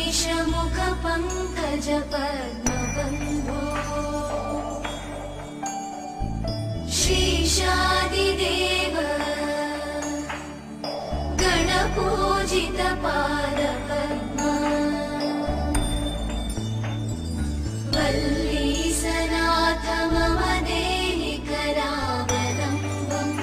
श्रीशमुखपङ्कजपद्मबन्धो श्रीशादिदेव गणपूजितपादपद्मा वल्लीसनाथ मम देहि करावलम्बम्।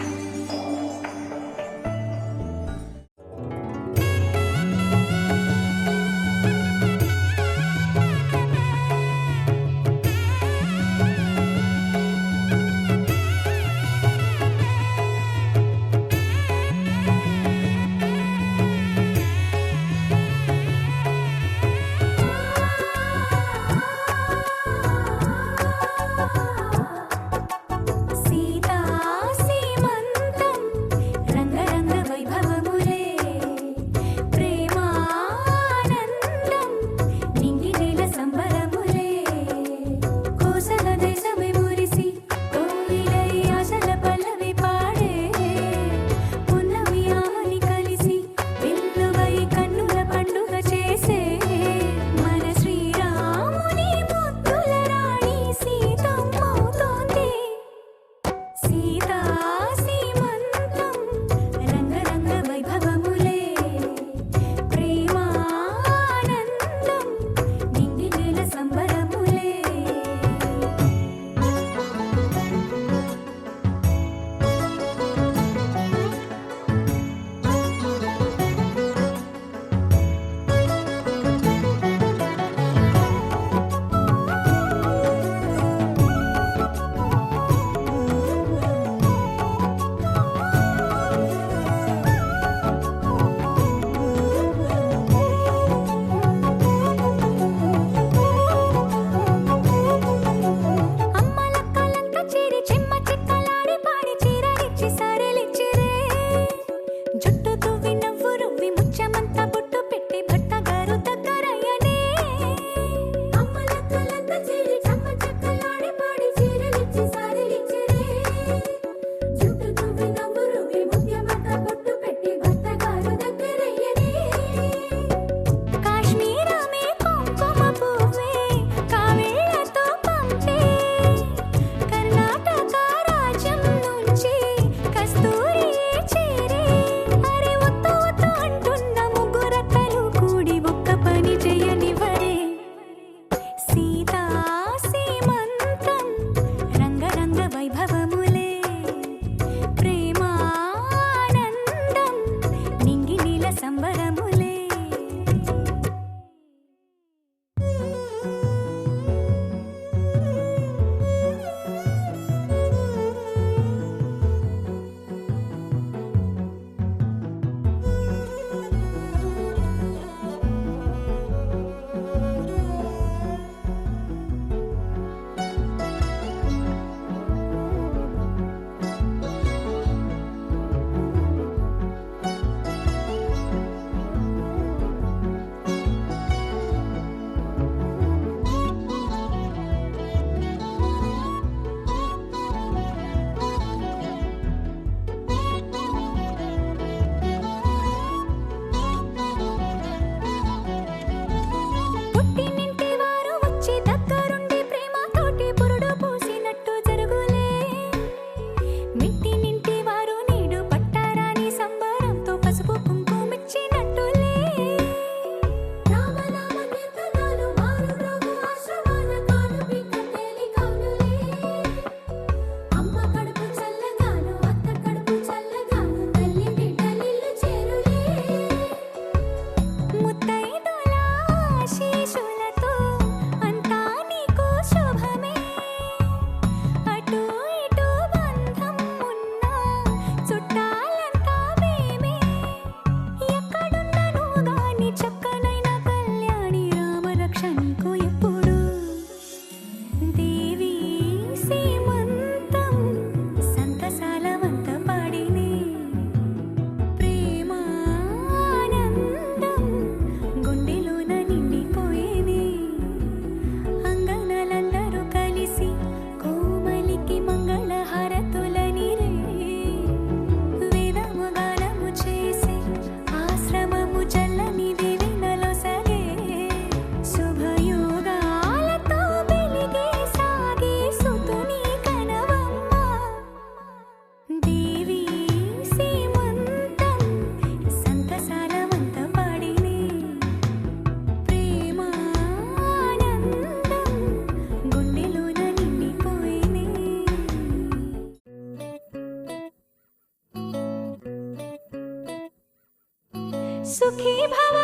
సుఖీ భవ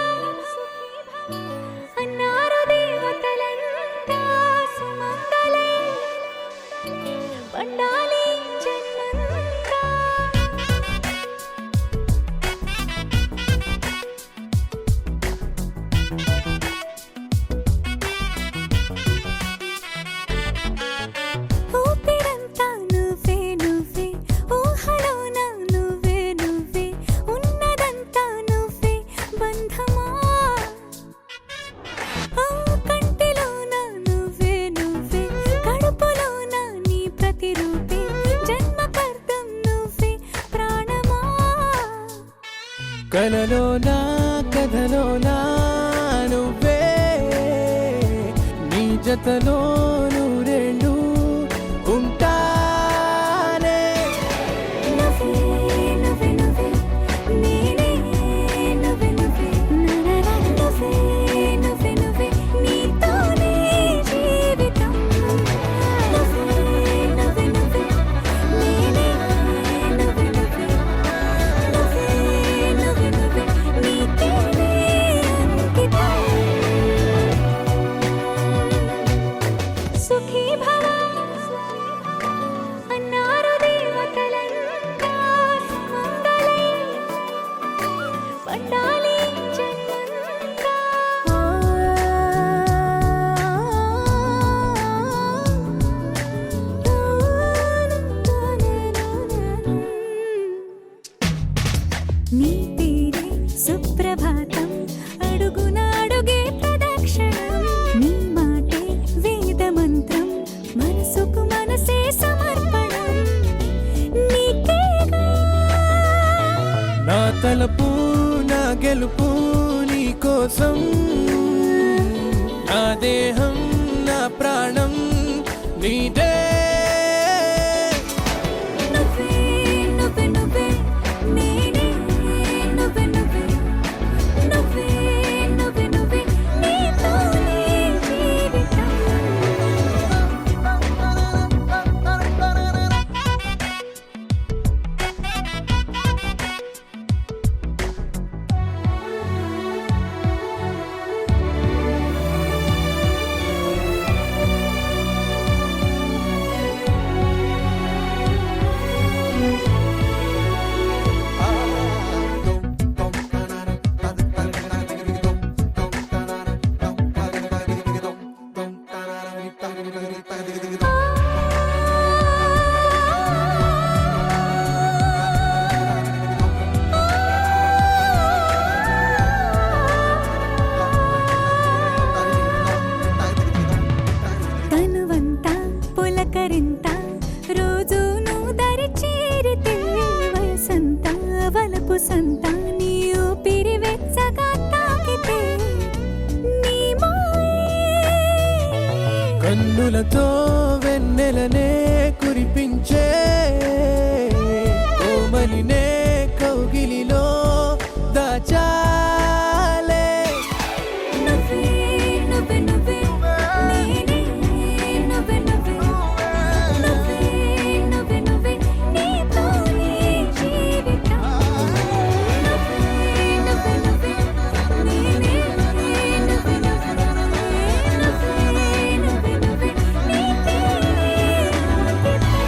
అన్నారు దేవతలంతా సుమంగళే పండాలి జన్మంతా. ఊపిరంతా నువ్వే నువ్వే ఊహలోన నువ్వే నువ్వే ఉన్నదంతా నువ్వే బంధమా. ఓ కంటిలోన నువ్వే నువ్వే కడుపులోన నీ ప్రతిరూపే జన్మకర్తం నువ్వే ప్రాణమా. కలలోనా కథలోనా నువ్వే నీ జతలో నూరేళ్ళు ఉంటానే. నువ్వే నువ్వే నువ్వే నేనే నువ్వే నువ్వే నరరా నువ్వే నువ్వే నువ్వే నీతోనే జీవితం. నువ్వే నువ్వే నువ్వే నేనే నువ్వే నువ్వే నువ్వే నువ్వే నువ్వే నీకేనే అంకితం. సుఖీ భవ అన్నారు దేవతలంతా సుమంగళే పండాలి జన్మంతా. నీ పేరే సుప్రభాతం అడుగున అడుగే ప్రదక్షిణం. నీ మాటే వేద మంత్రం మనసుకు మనసే సమర్పణం. నీకేగా నా తలపు నా గెలుపు నీ కోసం, నా దేహం నా ప్రాణం నీదే. నువ్వే నువ్వే నువ్వే నేనే నువ్వే నువ్వే నువ్వే నువ్వే నువ్వే నీతోనే జీవితం. తనువంతా పులకరింత రోజు నువ్వు దరి చేరితే వయసంతా వలపు సంత నీ ఊపిరి వెచ్చగా తాకితే నీ మాయే కన్నులతో వెన్నెలనే కురిపించే కోమలినే కౌగిలిలో దాచాలే. నువ్వే నువ్వే నువ్వే నేనే నువ్వే నువ్వే నువ్వే నువ్వే నువ్వే నీతోనే జీవితం. నువ్వే నువ్వే నువ్వే నేనే నువ్వే నువ్వే నువ్వే నువ్వే నువ్వే నీకేనే అంకితం.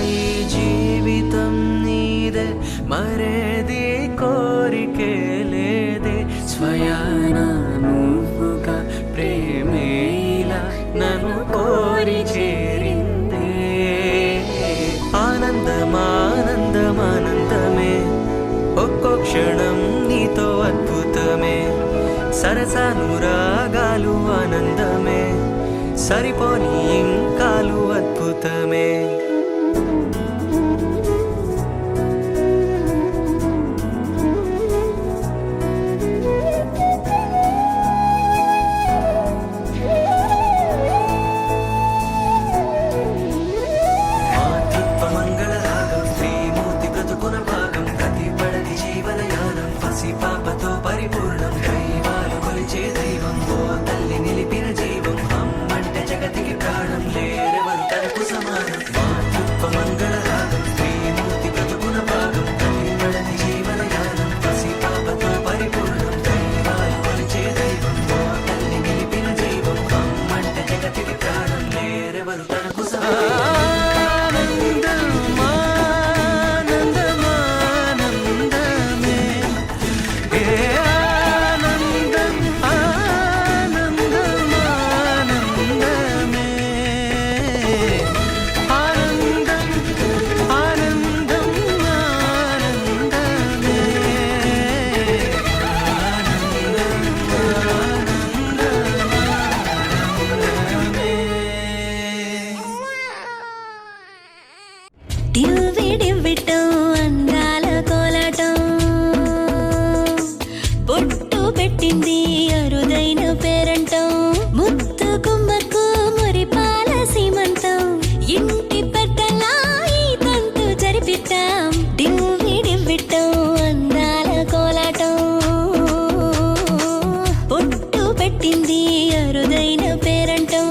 ఈ జీవితం నీదే మరేది కోరికే లేదే స్వయాన నువ్వుగా ప్రేమే ఇలా నన్ను కోరి చేరిందే ఆనందమానందమానందమే ఒక్కో క్షణం నీతో అద్భుతమే సరసానురాగాలు ఆనందమే సరిపోని ఇంకాలు అద్భుతమే మాతృత్వ మంగళ రాగం శ్రీమూర్తి బ్రతుకున భాగం ప్రతి పడది జీవనయానం పసి పాపతో పరిపూర్ణం దైవాలు కొలిచే దైవం ఓ తల్లి నిలిపిన జీవం అమ్మంటే జగతికి ప్రాణం లేరెవరు తనకు సమానం మాతృత్వ మంగళ రాగం శ్రీమూర్తి బ్రతుకున భాగం ప్రతి పడది జీవనయానం పసి పాపతో పరిపూర్ణం దైవాలు కొలిచే దైవం ఓ తల్లి నిలిపిన జీవం అమ్మంటే జగతికి ప్రాణం లేరెవరు తనకు సమానం ఆనందమానందమానందమే ఏ ఆనందం ఆనందమానందమే ఆనందం ఆనందం ఆనందమే టివ్విడివ్విటం అందాల కోలాటం బొట్టు పెట్టింది అరుదైన పేరంటం ముత్తు కుమ్మకు మురిపాల సీమంతం ఇంటి పెద్దలా ఈ తంతు జరిపిద్దాం టివ్విడివ్విటం అందాల కోలాటం బొట్టు పెట్టింది అరుదైన పేరంటం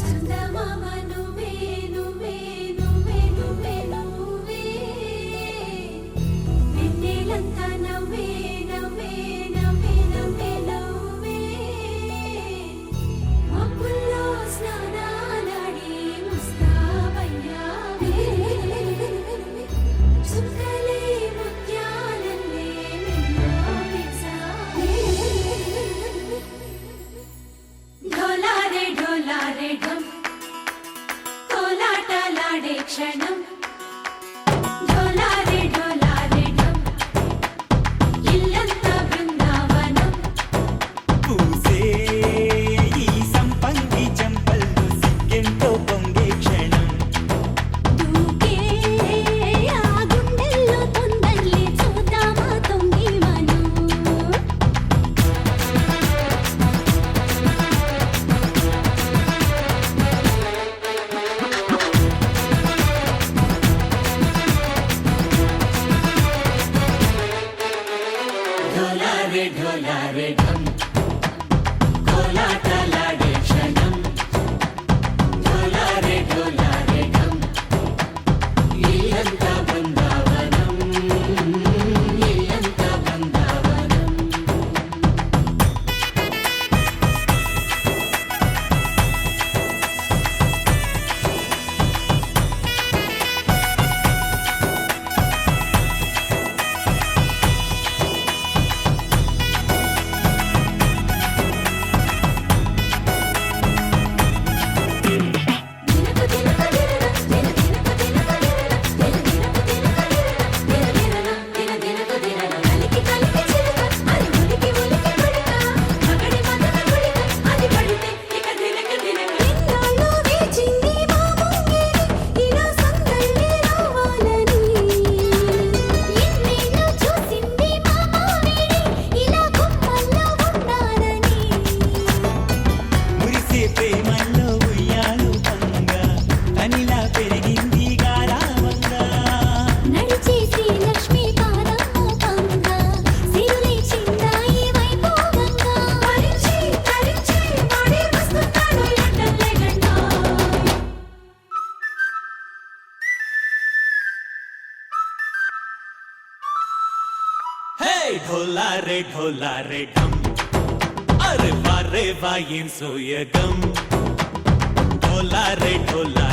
చందమామ నువ్వే నువ్వే నువ్వే నువ్వే నువ్వే వెన్నెలంతా నవ్వే నవ్వే నవ్వే నవ్వే నవ్వే మబ్బుల్లో స్నానాలాడి ముస్తాబయ్యావే చుక్కలే ముత్యాలల్లే నిన్ను వేసావే ढोलारे ढोलारे ढम कोलाटलाडे क्षणम ढोलारे ढोलारे ढम इल्लंता बृंदावनम పూసే ఈ సంపంగి చెంపల్లో సిగ్గెంతో పొంగే క్షణం దూకే ఆ గుండెల్లో తొందల్లి చూద్దామా తొంగి మనం ढोलारे ढोलारे ढम कोलाटलाडे क्षणम ढोलारे ढोलारे ढम इल्लंता बृंदावनम इल्लंता बृंदावनम దినకు దినకు దినకు దినకు దినకు కలికి కలికి చిలుక అది ఉలికి ఉలికి పడక మగడి మదన గుడిక అది పడితే ఇక దినకు దినకు ఎన్నాళ్ళు వేచింది మా ముంగిరి ఇలా సందళ్ళి రావాలని ఎన్నేళ్ళు చూసింది మా మావేడి ఇలా గుమ్మల్లో ఉండాలని మురిసే ప్రేమల్లో ఉయ్యాలు పంగా తనిలా పెరిగింది గారావంగా నడిచే శ్రీ లక్ష్మీ పాదము పంగా సిరులే చిందాయి వైభోగంగా హరించి హరించి వాడి వస్తున్నాడు ఎండలే గంట హే ढोला रे ढम అరే వారే వాయిన్ సోయగం ढोला रे ढोला